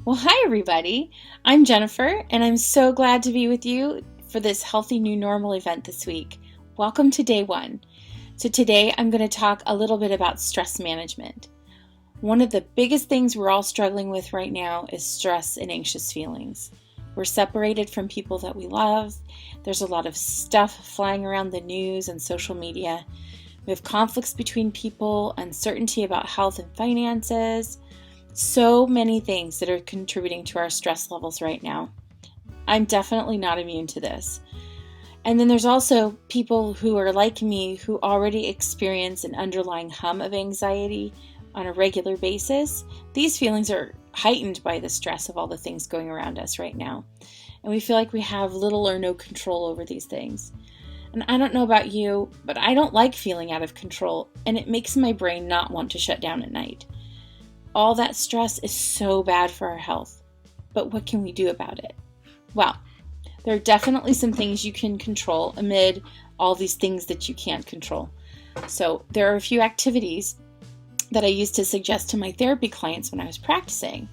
Well, hi everybody. I'm Jennifer, and I'm so glad to be with you for this Healthy New Normal event this week. Welcome to day one. So today I'm going to talk a little bit about stress management. One of the biggest things we're all struggling with right now is stress and anxious feelings. We're separated from people that we love. There's a lot of stuff flying around the news and social media. We have conflicts between people, uncertainty about health and finances. So many things that are contributing to our stress levels right now. I'm definitely not immune to this. And then there's also people who are like me who already experience an underlying hum of anxiety on a regular basis. These feelings are heightened by the stress of all the things going around us right now. And we feel like we have little or no control over these things. And I don't know about you, but I don't like feeling out of control, and it makes my brain not want to shut down at night. All that stress is so bad for our health, but what can we do about it? Well, there are definitely some things you can control amid all these things that you can't control. So there are a few activities that I used to suggest to my therapy clients when I was practicing.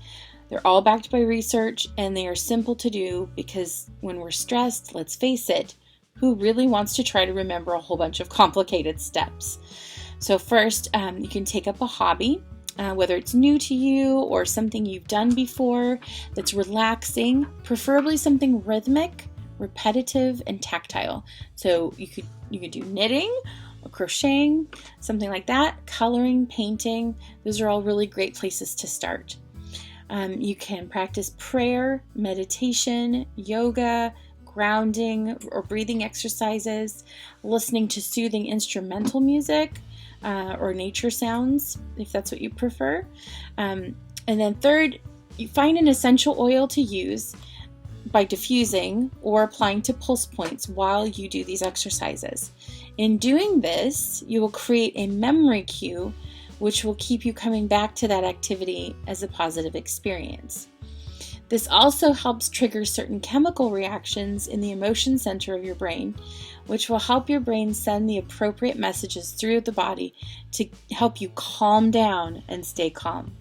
They're all backed by research, and they are simple to do because when we're stressed, let's face it, who really wants to try to remember a whole bunch of complicated steps? So first, you can take up a hobby. Whether it's new to you or something you've done before that's relaxing, preferably something rhythmic, repetitive, and tactile. So you could do knitting or crocheting, something like that, coloring, painting. Those are all really great places to start. You can practice prayer, meditation, yoga, grounding or breathing exercises, listening to soothing instrumental music, or nature sounds, if that's what you prefer. And then third, you find an essential oil to use by diffusing or applying to pulse points while you do these exercises. In doing this, you will create a memory cue which will keep you coming back to that activity as a positive experience. This also helps trigger certain chemical reactions in the emotion center of your brain, which will help your brain send the appropriate messages through the body to help you calm down and stay calm.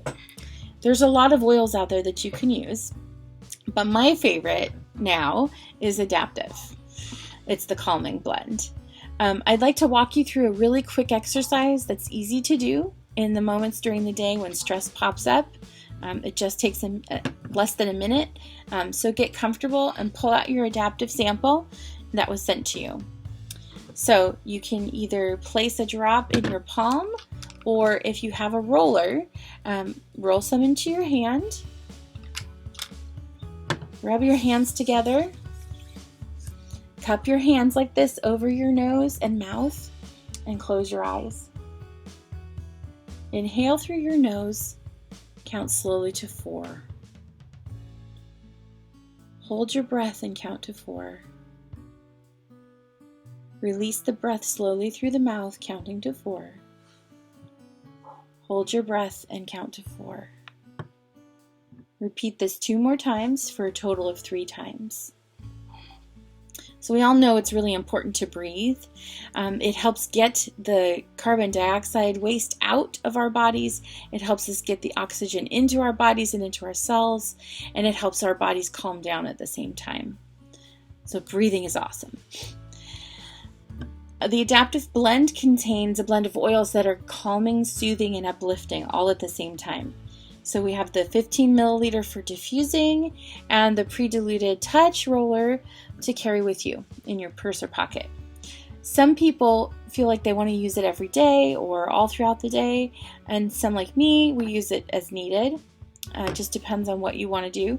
There's a lot of oils out there that you can use, but my favorite now is Adaptiv. It's the Calming Blend. I'd like to walk you through a really quick exercise that's easy to do in the moments during the day when stress pops up. It just takes less than a minute, so get comfortable and pull out your Adaptiv sample that was sent to you. So you can either place a drop in your palm, or if you have a roller, roll some into your hand, rub your hands together, cup your hands like this over your nose and mouth, and close your eyes. Inhale through your nose. Count slowly to 4. Hold your breath and count to 4. Release the breath slowly through the mouth, counting to 4. Hold your breath and count to 4. Repeat this 2 more times for a total of 3 times. So we all know it's really important to breathe. It helps get the carbon dioxide waste out of our bodies. It helps us get the oxygen into our bodies and into our cells, and it helps our bodies calm down at the same time. So breathing is awesome. The Adaptiv Blend contains a blend of oils that are calming, soothing, and uplifting all at the same time. So we have the 15 milliliter for diffusing and the pre-diluted touch roller to carry with you in your purse or pocket. Some people feel like they want to use it every day or all throughout the day, and some like me, we use it as needed. It just depends on what you want to do.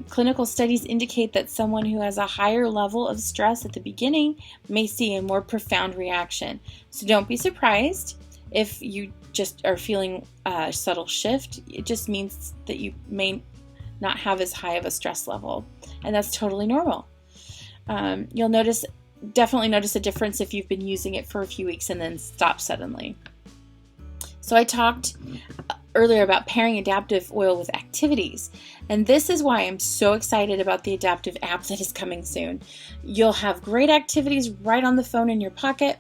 Clinical studies indicate that someone who has a higher level of stress at the beginning may see a more profound reaction. So don't be surprised if you just are feeling a subtle shift. It just means that you may not have as high of a stress level, and that's totally normal. You'll definitely notice a difference if you've been using it for a few weeks and then stop suddenly. So I talked earlier about pairing Adaptiv oil with activities, and this is why I'm so excited about the Adaptiv app that is coming soon. You'll have great activities right on the phone in your pocket,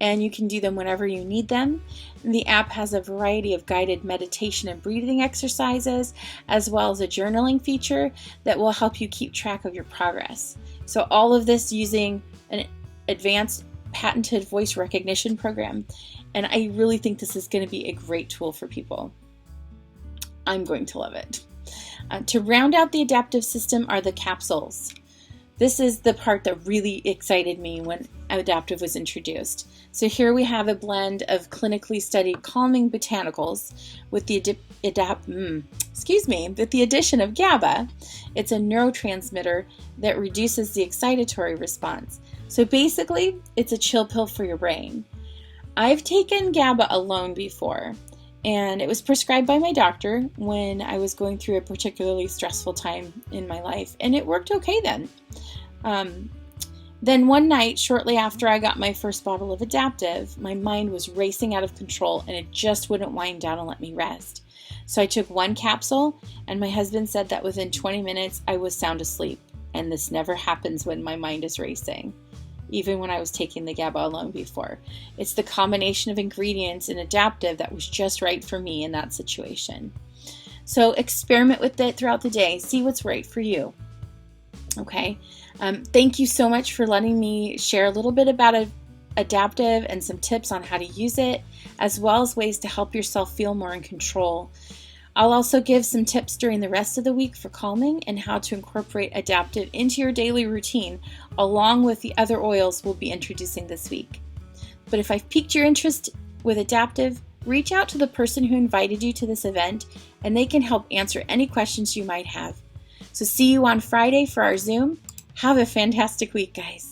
and you can do them whenever you need them. And the app has a variety of guided meditation and breathing exercises, as well as a journaling feature that will help you keep track of your progress. So all of this using an advanced patented voice recognition program. And I really think this is going to be a great tool for people. I'm going to love it. To round out the adaptive system are the capsules. This is the part that really excited me when Adaptiv was introduced. So here we have a blend of clinically studied calming botanicals with the addition of GABA. It's a neurotransmitter that reduces the excitatory response. So basically, it's a chill pill for your brain. I've taken GABA alone before, and it was prescribed by my doctor when I was going through a particularly stressful time in my life, and it worked okay then. Then one night, shortly after I got my first bottle of Adaptiv, my mind was racing out of control and it just wouldn't wind down and let me rest. So I took one capsule, and my husband said that within 20 minutes I was sound asleep, and this never happens when my mind is racing, even when I was taking the GABA alone before. It's the combination of ingredients in Adaptiv that was just right for me in that situation. So experiment with it throughout the day, see what's right for you. Okay, thank you so much for letting me share a little bit about Adaptiv and some tips on how to use it, as well as ways to help yourself feel more in control. I'll also give some tips during the rest of the week for calming and how to incorporate Adaptiv into your daily routine, along with the other oils we'll be introducing this week. But if I've piqued your interest with Adaptiv, reach out to the person who invited you to this event, and they can help answer any questions you might have. So see you on Friday for our Zoom. Have a fantastic week, guys.